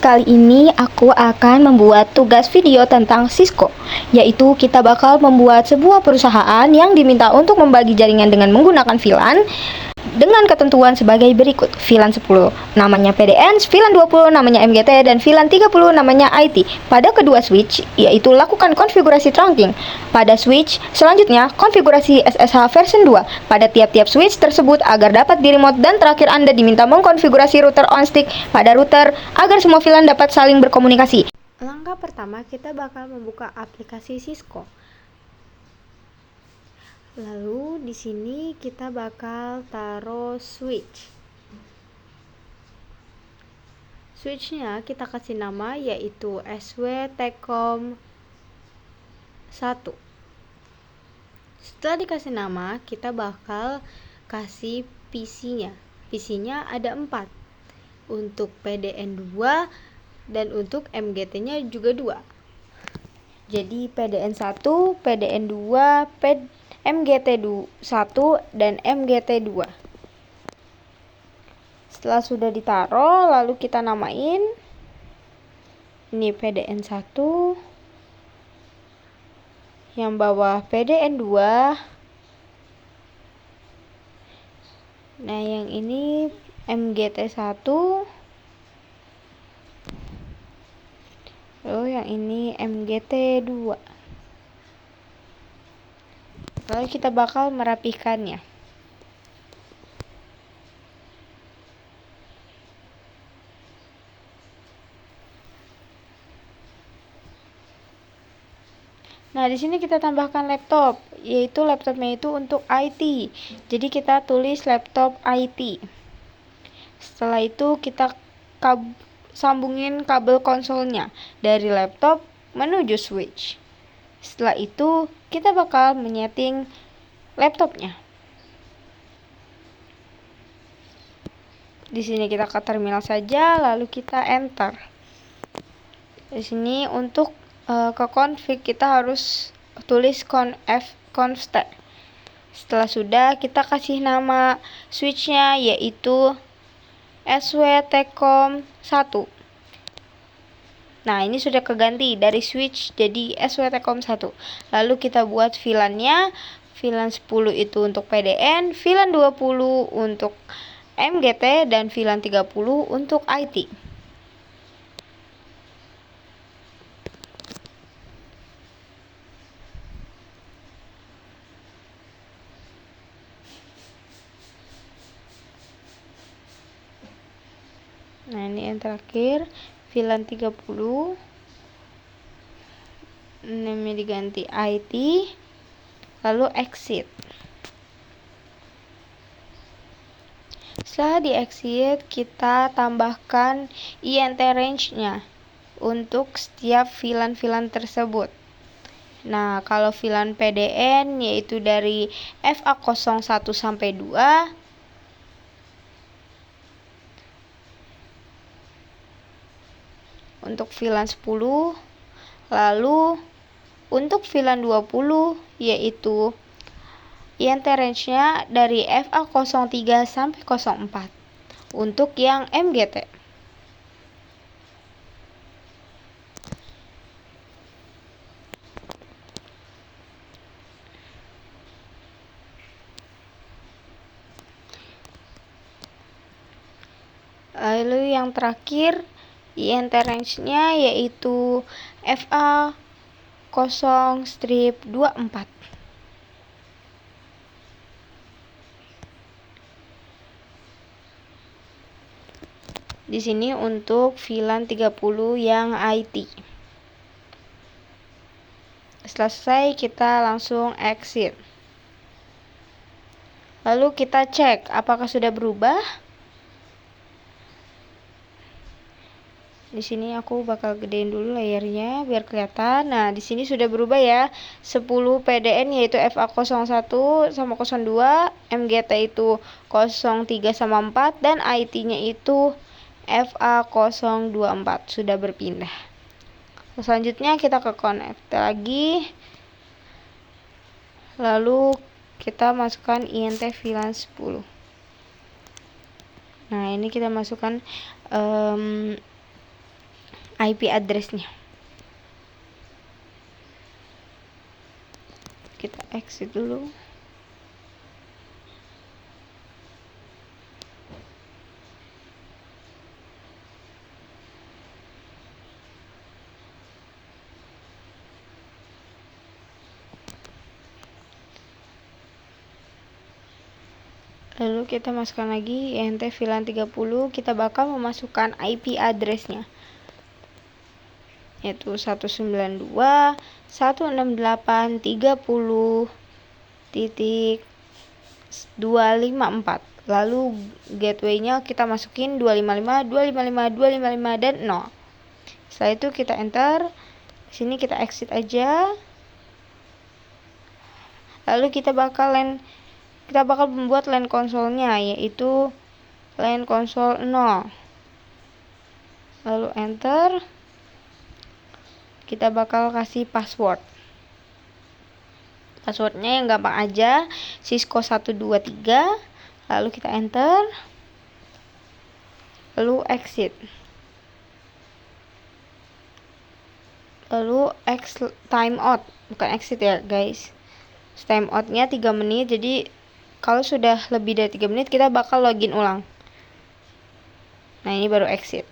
kali ini aku akan membuat tugas video tentang Cisco, yaitu kita bakal membuat sebuah perusahaan yang diminta untuk membagi jaringan dengan menggunakan VLAN dengan ketentuan sebagai berikut. VLAN 10 namanya PDN, VLAN 20 namanya MGT, dan VLAN 30 namanya IT. Pada kedua switch, yaitu lakukan konfigurasi trunking. Pada switch selanjutnya, konfigurasi SSH version 2 pada tiap-tiap switch tersebut agar dapat di-remote, dan terakhir Anda diminta mengkonfigurasi router on stick pada router agar semua VLAN dapat saling berkomunikasi. Langkah pertama, kita bakal membuka aplikasi Cisco. Lalu di sini kita bakal taruh switch. Switchnya kita kasih nama yaitu SW Tecom 1. Setelah dikasih nama, kita bakal kasih PC-nya. PC-nya ada 4. Untuk PDN 2 dan untuk MGT-nya juga 2. Jadi PDN 1, PDN 2, MGT 1 dan MGT 2. Setelah sudah ditaruh, lalu kita namain. Ini PDN 1, yang bawah PDN 2. Nah, yang ini MGT 1. Lalu yang ini MGT 2. Lalu kita bakal merapikannya. Nah, di sini kita tambahkan laptop, yaitu laptopnya itu untuk IT. Jadi kita tulis laptop IT. Setelah itu kita sambungin kabel konsolnya dari laptop menuju switch. Setelah itu kita bakal menyeting laptopnya. Di sini kita ke terminal saja, lalu kita enter. Di sini untuk ke config kita harus tulis const. Setelah sudah, kita kasih nama switchnya yaitu SW Tecom 1. Nah, ini sudah keganti dari switch jadi SW Tecom 1. Lalu kita buat VLAN-nya. VLAN 10 itu untuk PDN, VLAN 20 untuk MGT, dan VLAN 30 untuk IT. Nah, ini yang terakhir, VLAN 30. Namanya diganti IT. Lalu exit. Setelah di exit, kita tambahkan INT range-nya untuk setiap VLAN tersebut. Nah, kalau VLAN PDN yaitu dari FA01 sampai 2. Untuk VLAN 10, lalu untuk VLAN 20 yaitu INT range-nya dari FA03 sampai 04 untuk yang MGT. Lalu yang terakhir, INT range-nya yaitu FA0-24. Di sini untuk VLAN 30 yang IT. Setelah selesai, kita langsung exit. Lalu kita cek apakah sudah berubah. Di sini aku bakal gedein dulu layarnya biar kelihatan. Nah, di sini sudah berubah ya. 10 PDN yaitu FA01 sama 02, MGT itu 03 sama 4, dan IT-nya itu FA024 sudah berpindah. Selanjutnya kita ke connect lagi. Lalu kita masukkan INT VLAN 10. Nah, ini kita masukkan IP address-nya. Kita exit dulu. Lalu kita masukkan lagi INT VLAN 30, kita bakal memasukkan IP address-nya, yaitu 192.168.30.254. Lalu gateway-nya kita masukin 255, 255, 255, dan 0. Setelah itu kita enter. Sini kita exit aja. Lalu kita bakal membuat LAN konsolnya, yaitu LAN konsol 0. Lalu enter. Kita bakal kasih password. Passwordnya yang gampang aja, Cisco 123. Lalu kita enter. Lalu exit. Lalu time out, bukan exit ya guys. Time out-nya 3 menit, jadi kalau sudah lebih dari 3 menit kita bakal login ulang. Nah, ini baru exit.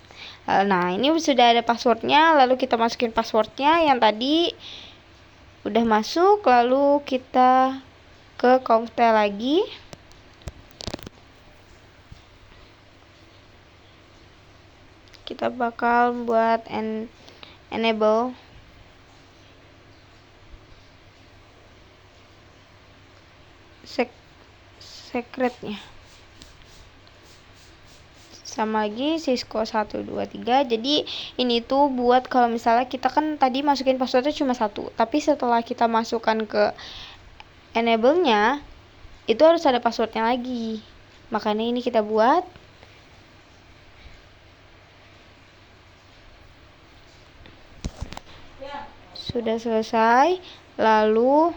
Nah, ini sudah ada passwordnya. Lalu kita masukin passwordnya yang tadi udah masuk. Lalu kita ke Comtel lagi. Kita bakal buat enable secretnya. Sama lagi Cisco 123. Jadi ini tuh buat kalau misalnya kita kan tadi masukin passwordnya cuma 1, tapi setelah kita masukkan ke enable-nya itu harus ada passwordnya lagi. Makanya ini kita buat. Sudah selesai. Lalu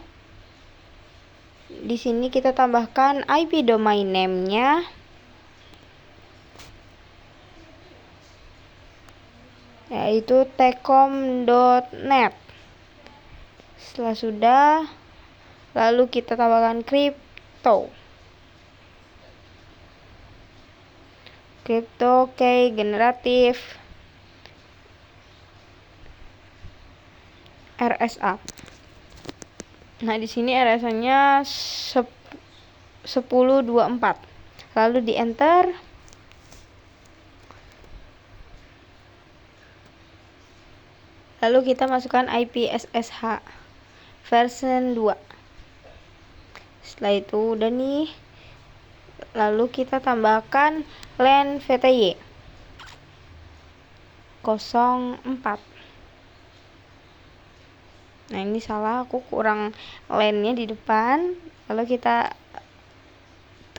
di sini kita tambahkan IP domain name-nya. Yaitu tecom.net. Setelah sudah, lalu kita tambahkan crypto key generatif RSA. Nah, di sini RSA-nya 1024. Lalu di enter. Lalu kita masukkan IP SSH version 2. Setelah itu udah nih. Lalu kita tambahkan LAN VTY 04. Nah, ini salah, aku kurang LAN-nya di depan. Lalu kita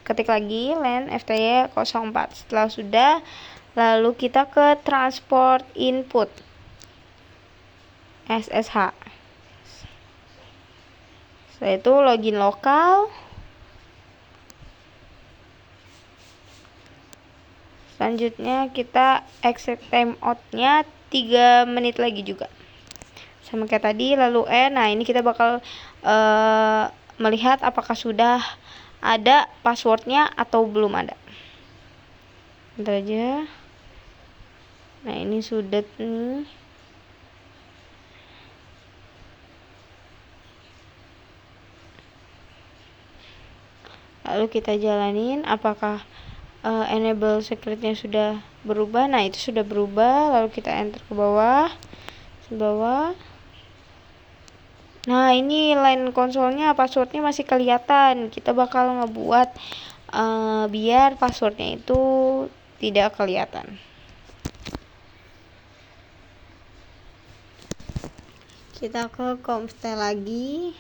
ketik lagi LAN VTY 04. Setelah sudah, lalu kita ke transport input SSH. Setelah itu login lokal. Selanjutnya kita exit timeout-nya 3 menit lagi juga. Sama kayak tadi, lalu nah ini kita bakal melihat apakah sudah ada passwordnya atau belum ada. Bentar aja. Nah, ini sudah nih. Lalu kita jalanin apakah enable secretnya sudah berubah. Nah, itu sudah berubah. Lalu kita enter ke bawah. Nah, ini line konsolnya passwordnya masih kelihatan. Kita bakal ngebuat biar passwordnya itu tidak kelihatan. Kita ke Comtel lagi.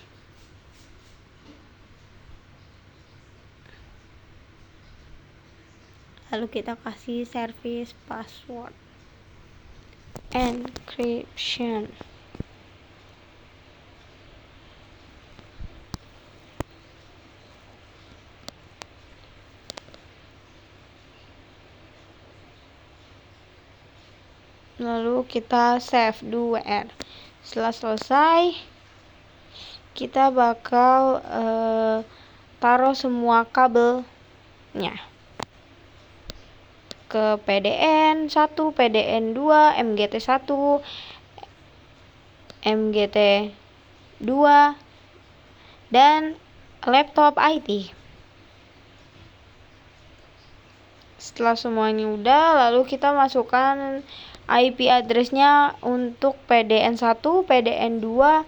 Lalu kita kasih service password encryption. lalu kita save do.wr. Setelah selesai, kita bakal taruh semua kabelnya ke PDN 1, PDN 2, MGT 1, MGT 2, dan laptop IT. Setelah semuanya udah, lalu kita masukkan IP address-nya untuk PDN 1, PDN 2,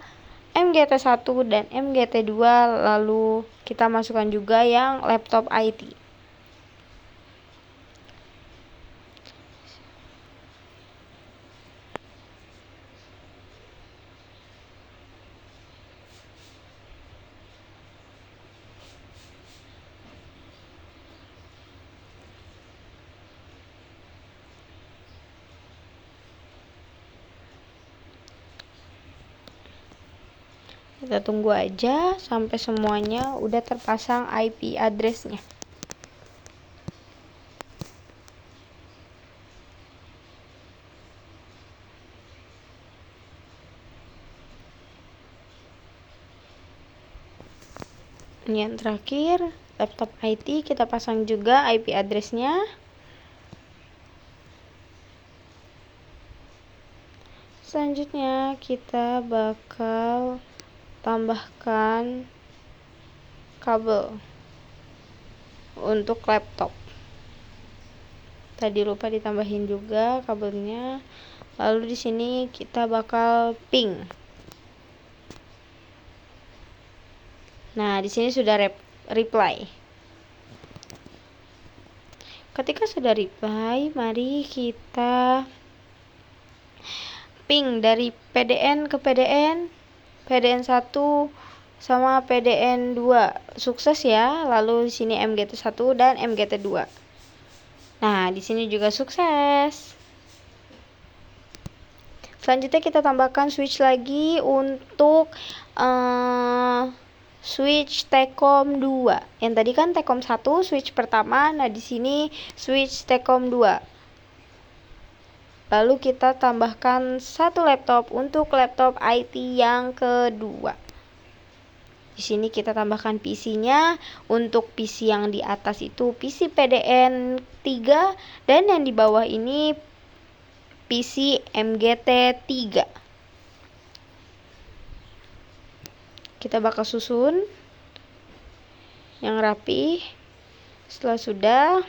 MGT 1, dan MGT 2, lalu kita masukkan juga yang laptop IT. Kita tunggu aja sampai semuanya udah terpasang IP address-nya. Ini yang terakhir, laptop IT kita pasang juga IP address-nya. Selanjutnya kita bakal tambahkan kabel untuk laptop. Tadi lupa ditambahin juga kabelnya. Lalu di sini kita bakal ping. Nah, di sini sudah reply. Ketika sudah reply, mari kita ping dari PDN ke PDN, PDN 1 sama PDN 2. Sukses ya. Lalu di sini MGT 1 dan MGT 2. Nah, di sini juga sukses. Selanjutnya kita tambahkan switch lagi untuk switch Tecom 2. Yang tadi kan Tecom 1 switch pertama, nah di sini switch Tecom 2. Lalu kita tambahkan satu laptop untuk laptop IT yang kedua. Di sini kita tambahkan PC-nya. Untuk PC yang di atas itu PC PDN 3 dan yang di bawah ini PC MGT 3. Kita bakal susun yang rapi. Setelah sudah,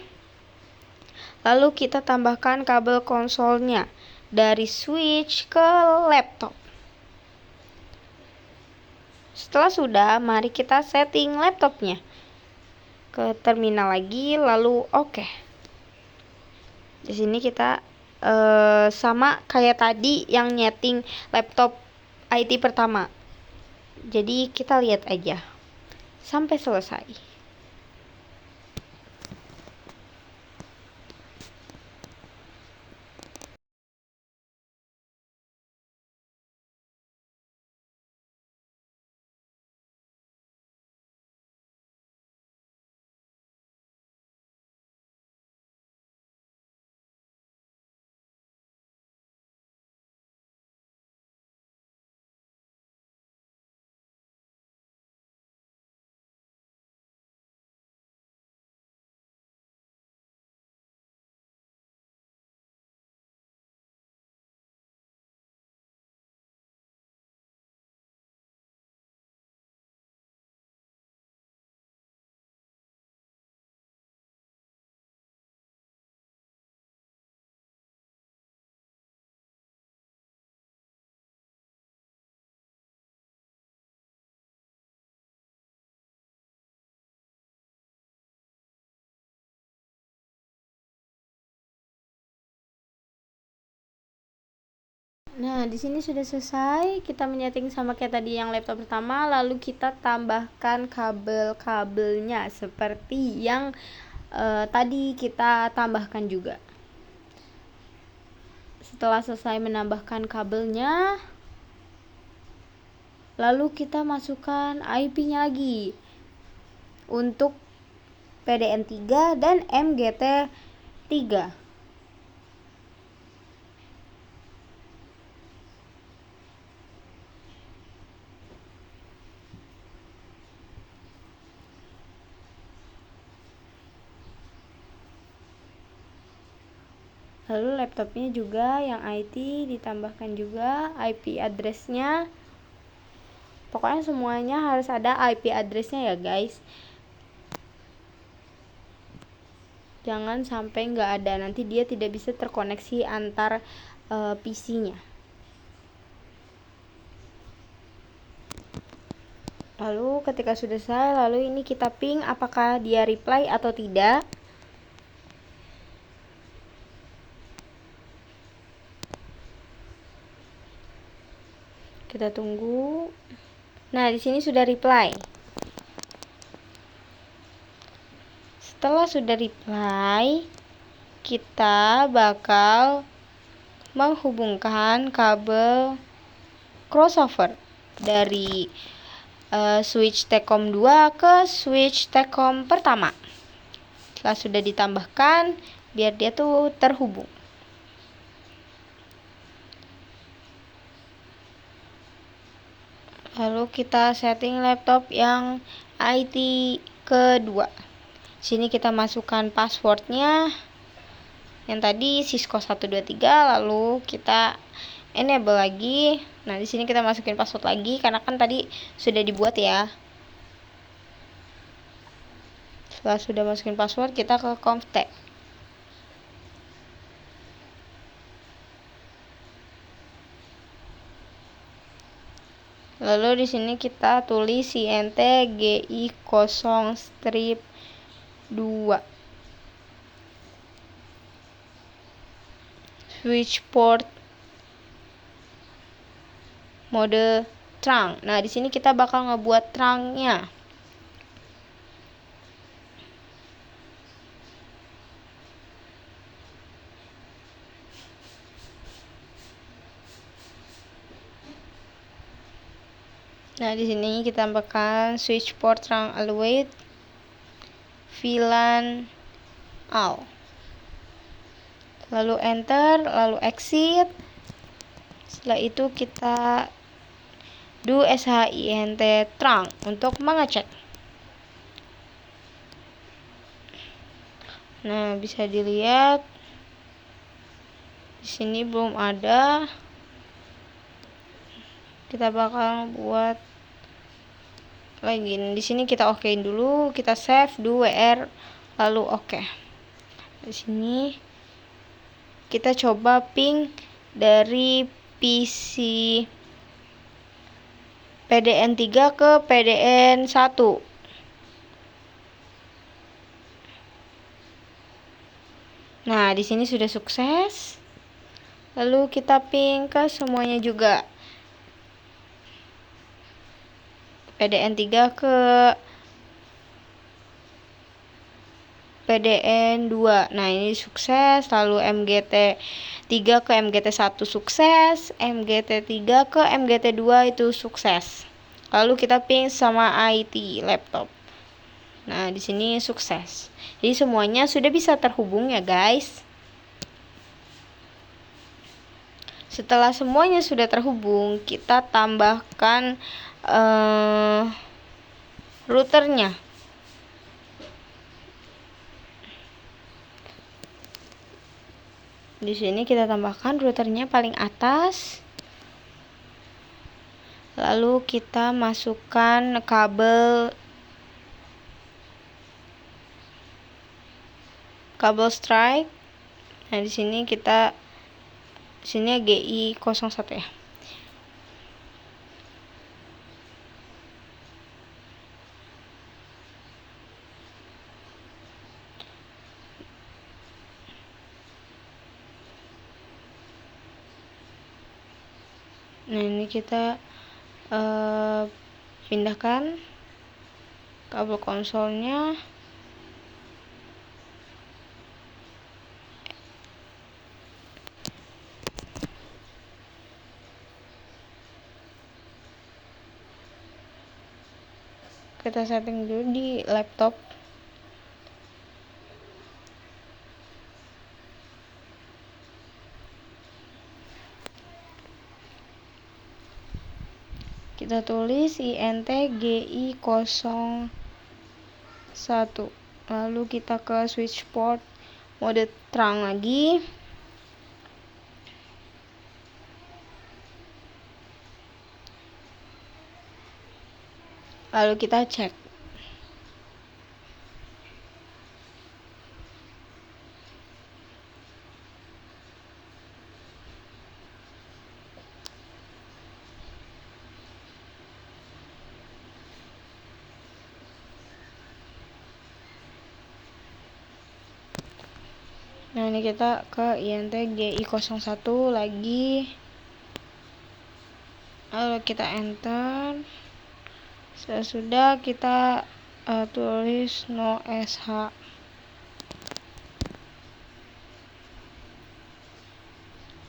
lalu kita tambahkan kabel konsolnya dari switch ke laptop. Setelah sudah, mari kita setting laptopnya ke terminal lagi, lalu oke. Di sini kita sama kayak tadi yang nyeting laptop IT pertama. Jadi kita lihat aja sampai selesai. Nah, di sini sudah selesai. Kita menyeting sama kayak tadi yang laptop pertama, lalu kita tambahkan kabel-kabelnya seperti yang tadi kita tambahkan juga. Setelah selesai menambahkan kabelnya, lalu kita masukkan IP-nya lagi untuk PDN 3 dan MGT 3. Lalu laptopnya juga yang IT ditambahkan juga IP address-nya. Pokoknya semuanya harus ada IP address-nya ya guys. Jangan sampai nggak ada, nanti dia tidak bisa terkoneksi antar PC-nya. Lalu ketika sudah selesai, lalu ini kita ping apakah dia reply atau tidak. Kita tunggu. Nah, di sini sudah reply. Setelah sudah reply, kita bakal menghubungkan kabel crossover dari switch Tcom 2 ke switch Tcom pertama. Setelah sudah ditambahkan, biar dia tuh terhubung. Lalu kita setting laptop yang IT kedua. Sini kita masukkan passwordnya. Yang tadi Cisco 123, lalu kita enable lagi. Nah, di sini kita masukin password lagi karena kan tadi sudah dibuat ya. Setelah sudah masukin password, kita ke config. Lalu di sini kita tulis INT GI0-2 switch port mode trunk. Nah, di sini kita bakal ngebuat trunknya. Nah, di sini kita tambahkan switch port trunk await VLAN all. Lalu enter, lalu exit. Setelah itu kita do shint trunk untuk mengecek. Nah, bisa dilihat di sini belum ada. Kita bakal buat lagi. Di sini kita okein dulu, kita save do wr lalu oke. Di sini kita coba ping dari PC PDN3 ke PDN1. Nah, di sini sudah sukses. Lalu kita ping ke semuanya juga. PDN3 ke PDN2. Nah, ini sukses. Lalu MGT3 ke MGT1 sukses. MGT3 ke MGT2 itu sukses. Lalu kita ping sama IT laptop. Nah, di sini sukses. Jadi semuanya sudah bisa terhubung ya, guys. Setelah semuanya sudah terhubung, kita tambahkan routernya. Di sini kita tambahkan routernya paling atas. Lalu kita masukkan kabel strike. Nah, di sini GI01 ya. Nah, ini kita pindahkan kabel konsolnya. Kita setting dulu di laptop. Kita tulis INT GI01. Lalu kita ke switch port mode trunk lagi. lalu kita cek. Nah, ini kita ke INT GI01 lagi. Lalu kita enter. Sesudah kita tulis no SH.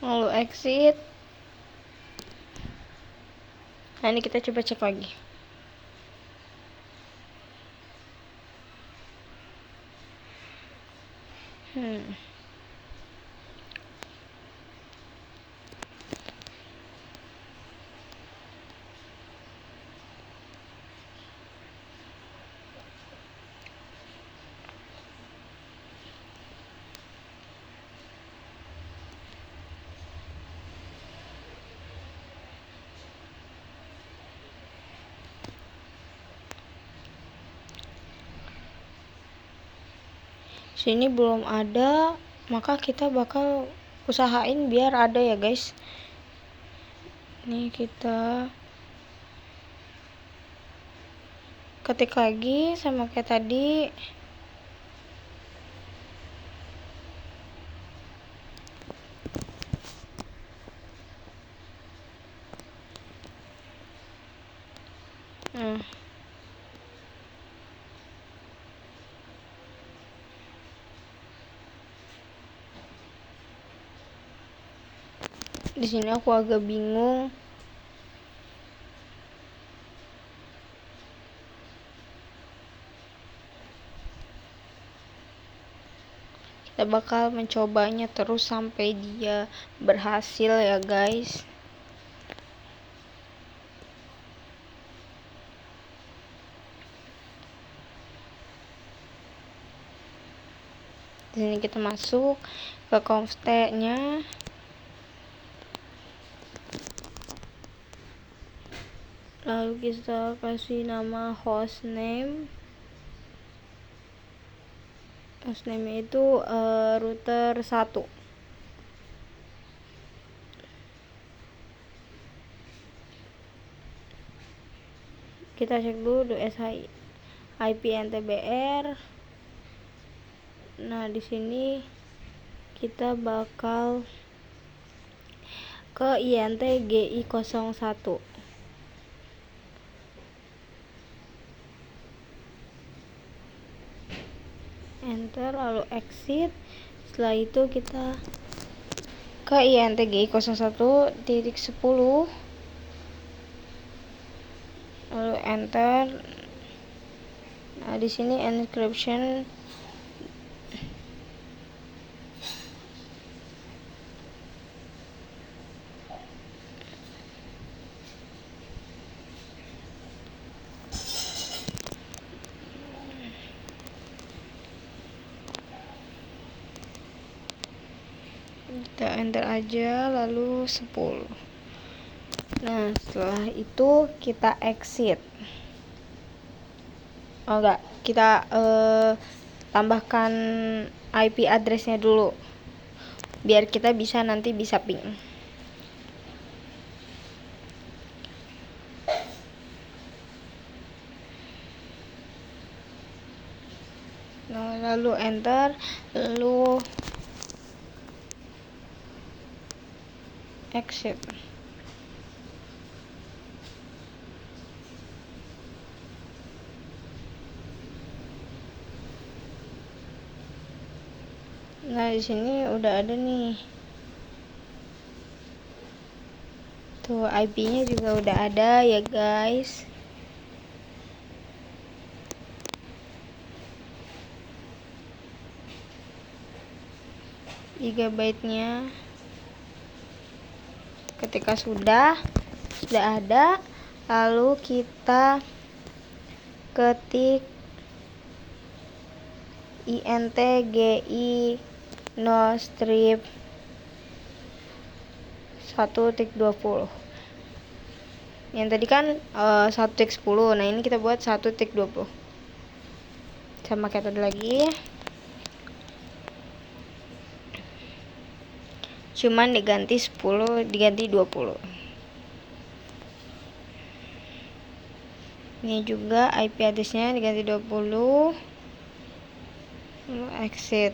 Lalu exit. Nah, ini kita coba cek lagi. Sini belum ada, maka kita bakal usahain biar ada ya guys. Ini kita ketik lagi sama kayak tadi. Di sini aku agak bingung. Kita bakal mencobanya terus sampai dia berhasil ya guys. Di sini kita masuk ke conft-nya. Lalu kita kasih nama hostname. Hostname itu router 1. Kita cek dulu SH IP NTBR. Nah, di sini kita bakal ke INT GI01. Enter, lalu exit. Setelah itu kita ke INT GI01.10, lalu enter. Nah, di sini encryption. Kita enter aja, lalu 10. Nah, setelah itu kita exit. Oh enggak, kita tambahkan IP addressnya dulu biar kita nanti bisa ping. Nah, lalu enter, lalu exit. Nah, di sini udah ada nih. Tuh, IP-nya juga udah ada ya, guys. Gigabyte-nya. Ketika sudah ada, lalu kita ketik INT GI no strip 1.20. Yang tadi kan 1 tik 10. Nah, ini kita buat 1 tik 20. Sama kayak tadi lagi. Cuman diganti 10, diganti 20. Ini juga IP address-nya diganti 20. Lalu exit.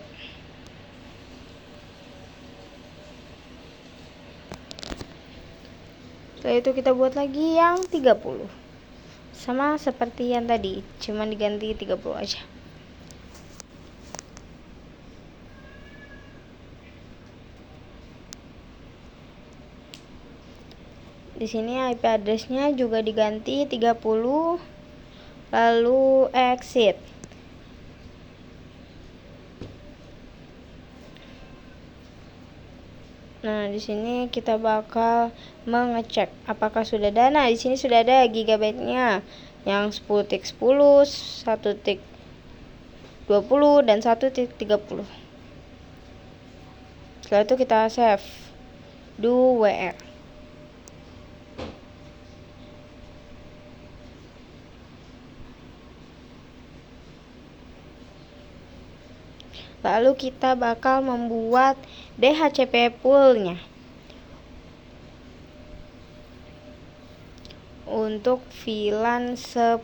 Setelah itu kita buat lagi yang 30. Sama seperti yang tadi, cuman diganti 30 aja. Di sini IP address-nya juga diganti 30, lalu exit. Nah, di sini kita bakal mengecek apakah sudah ada. Nah, di sini sudah ada gigabyte-nya yang 10 tik 10, 1 tik 20 dan 1 tik 30. Setelah itu kita save. Do WR. Lalu kita bakal membuat DHCP pool-nya untuk VLAN 10.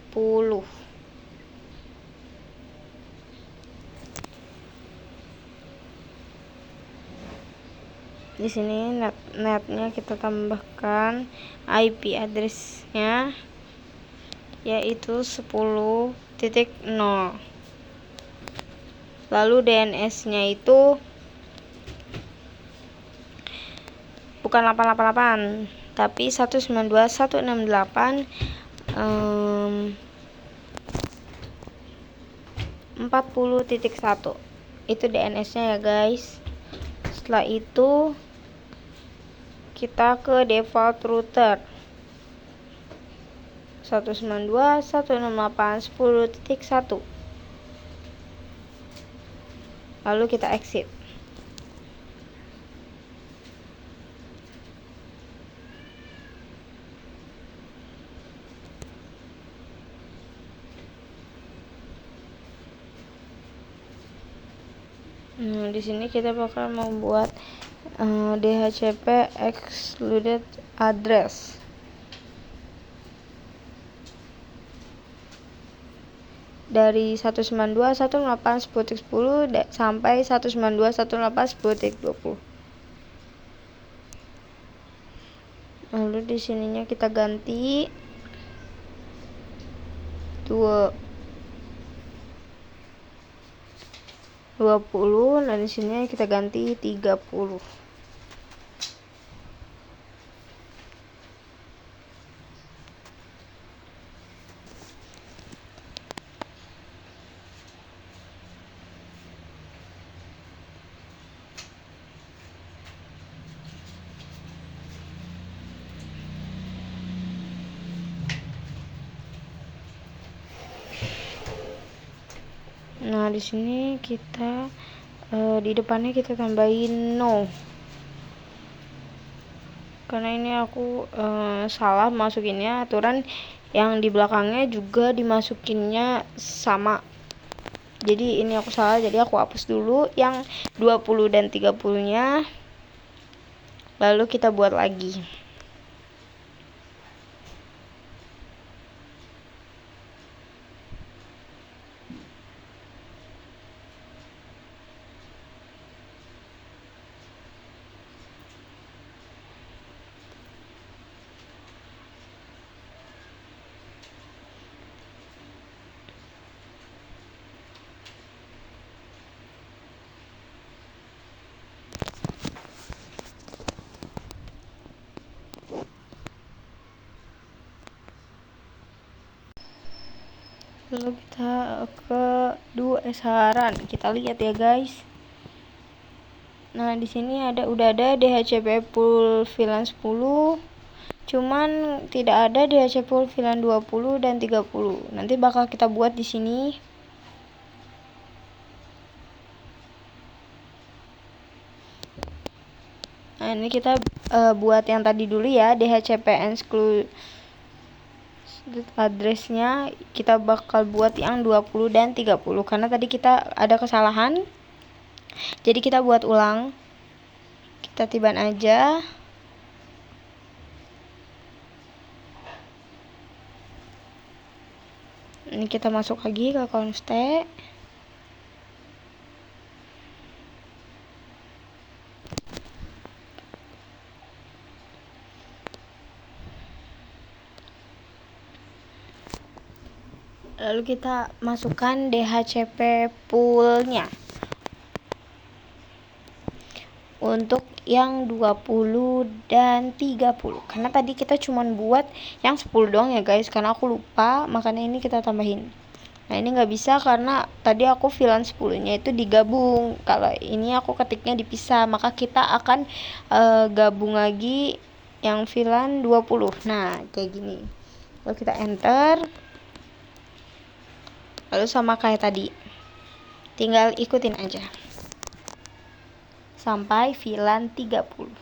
Di sini netnya kita tambahkan IP address-nya yaitu 10.0. Lalu DNS-nya itu bukan 888 tapi 192.168 40.1. Itu DNS-nya ya guys. Setelah itu kita ke default router 192.168.10.1. Lalu kita exit. Nah, di sini kita bakal membuat DHCP excluded address. Dari 192.168.10.10 sampai 192.168.10.20. Lalu di sininya kita ganti 20, dan di sini kita ganti 30. Nah, di sini kita di depannya kita tambahin no. Karena ini aku salah masukinnya, aturan yang di belakangnya juga dimasukinnya sama. Jadi ini aku salah, jadi aku hapus dulu yang 20 dan 30-nya. Lalu kita buat lagi. Lalu kita ke dua esaran, kita lihat ya guys. Nah, di sini udah ada DHCP pool VLAN 10, cuman tidak ada DHCP pool VLAN 20 dan 30. Nanti bakal kita buat di sini. Nah, ini kita buat yang tadi dulu ya, DHCP exclude addressnya kita bakal buat yang 20 dan 30 karena tadi kita ada kesalahan, jadi kita buat ulang. Kita tiban aja. Ini kita masuk lagi ke const. Lalu kita masukkan DHCP poolnya untuk yang 20 dan 30 karena tadi kita cuman buat yang 10 doang ya guys, karena aku lupa, makanya ini kita tambahin. Nah ini nggak bisa karena tadi aku VLAN 10-nya itu digabung, kalau ini aku ketiknya dipisah, maka kita akan gabung lagi yang VLAN 20. Nah kayak gini, lalu kita enter. Lalu sama kayak tadi, tinggal ikutin aja sampai VLAN 30.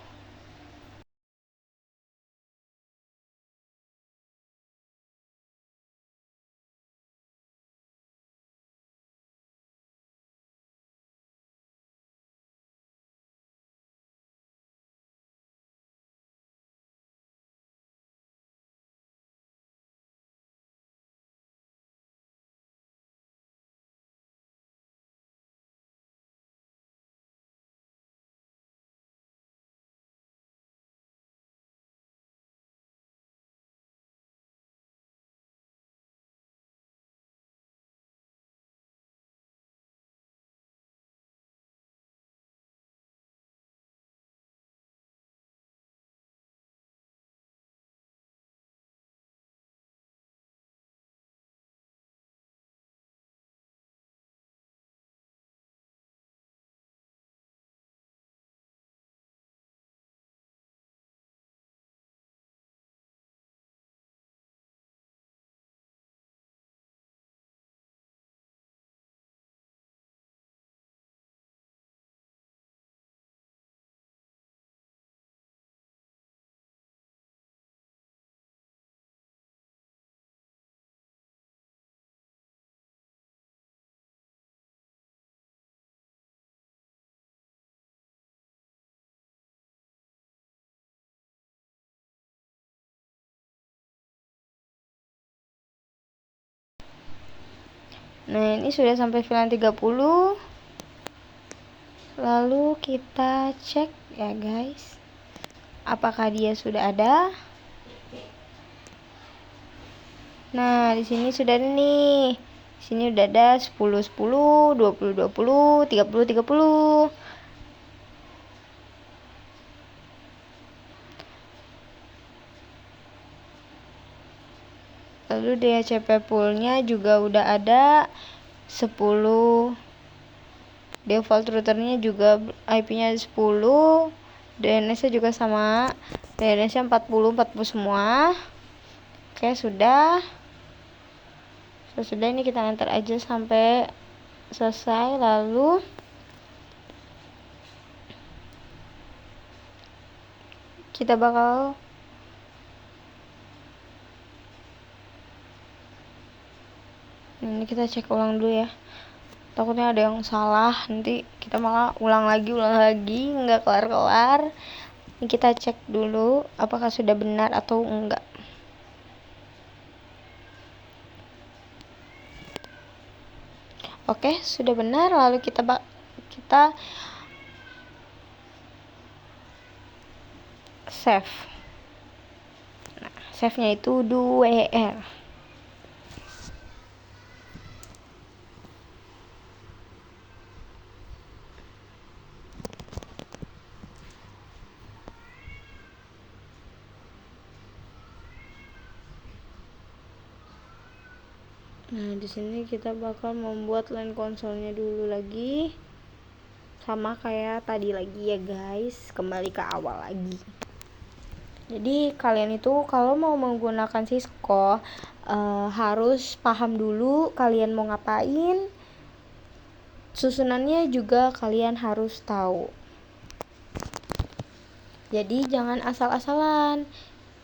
Nah ini sudah sampai VLAN 30. Lalu kita cek ya guys, apakah dia sudah ada. Nah di sini sudah ada nih, di sini udah ada 10 10, 20 20, 30 30. Lalu DHCP poolnya juga udah ada 10. Default routernya juga IP-nya 10. DNS-nya juga sama, DNS-nya 40 semua. Oke sudah ini kita enter aja sampai selesai. Lalu kita bakal ini kita cek ulang dulu ya, takutnya ada yang salah, nanti kita malah ulang lagi nggak kelar. Ini kita cek dulu apakah sudah benar atau enggak. Oke sudah benar. Lalu kita save. Nah save nya itu 2R. Nah, di sini kita bakal membuat LAN konsolnya dulu lagi. Sama kayak tadi lagi ya, guys. Kembali ke awal lagi. Jadi, kalian itu kalau mau menggunakan Cisco harus paham dulu kalian mau ngapain. Susunannya juga kalian harus tahu. Jadi, jangan asal-asalan.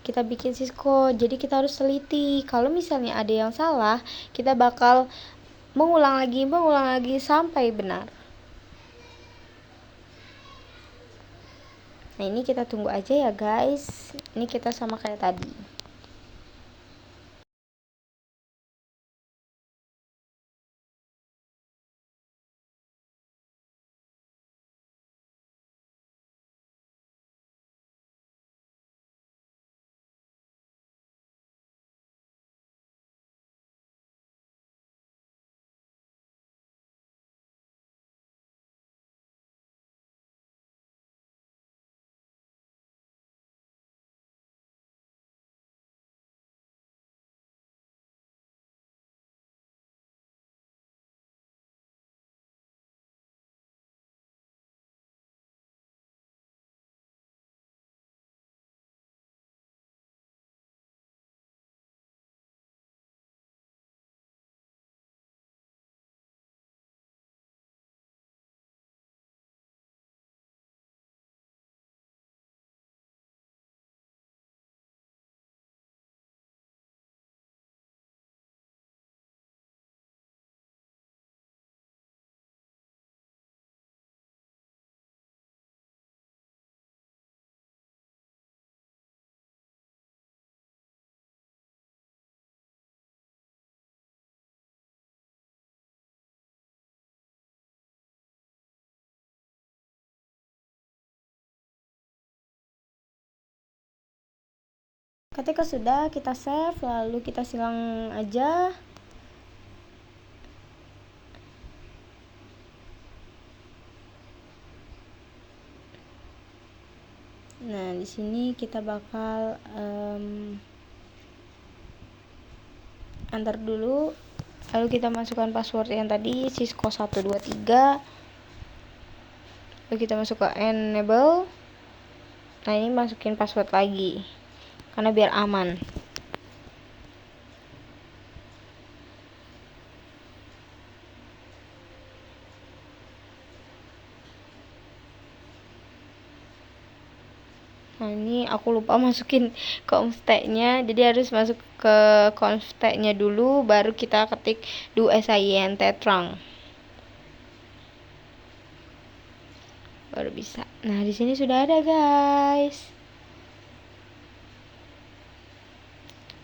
kita bikin Cisco. Jadi kita harus teliti. Kalau misalnya ada yang salah, kita bakal mengulang lagi sampai benar. Nah, ini kita tunggu aja ya guys. Ini kita sama kayak tadi. Ketika sudah kita save, lalu kita silang aja. Nah, di sini kita bakal antar dulu. Lalu kita masukkan password yang tadi Cisco 123. Lalu kita masuk ke enable. Nah, ini masukin password lagi karena biar aman. Nah, ini aku lupa masukin config-nya, jadi harus masuk ke config-nya dulu, baru kita ketik do SINT trunk. Baru bisa. Nah, di sini sudah ada, guys.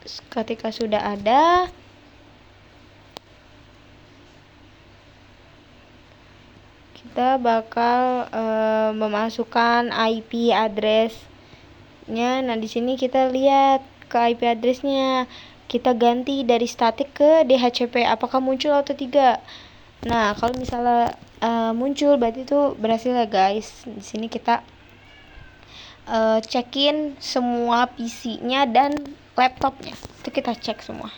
Ketika sudah ada, kita bakal memasukkan IP address-nya. Nah, di sini kita lihat ke IP address-nya. Kita ganti dari static ke DHCP. Apakah muncul atau tidak? Nah, kalau misalnya muncul, berarti itu berhasil ya, guys. Di sini kita cekin semua PC-nya dan laptopnya. Itu kita cek semua.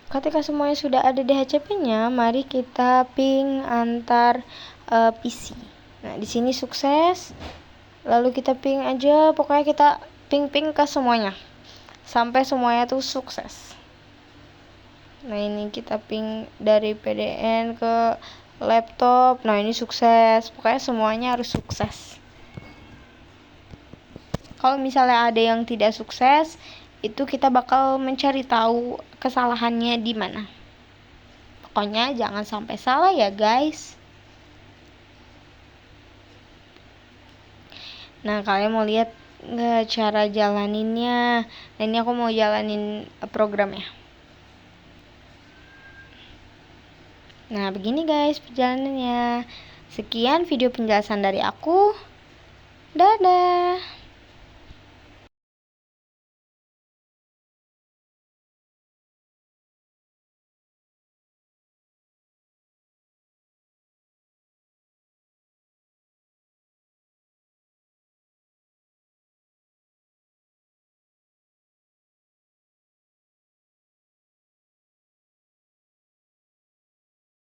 Ketika semuanya sudah ada DHCP-nya, mari kita ping antar PC. Nah, di sini sukses. Lalu kita ping aja, pokoknya kita ping-ping ke semuanya sampai semuanya tuh sukses. Nah, ini kita ping dari PDN ke laptop. Nah, ini sukses. Pokoknya semuanya harus sukses. Kalau misalnya ada yang tidak sukses, itu kita bakal mencari tahu kesalahannya di mana. Pokoknya jangan sampai salah ya, guys. Nah, kalian mau lihat nggak cara jalaninnya. Nah, ini aku mau jalanin programnya. Nah, begini guys perjalanannya. Sekian video penjelasan dari aku. Dadah.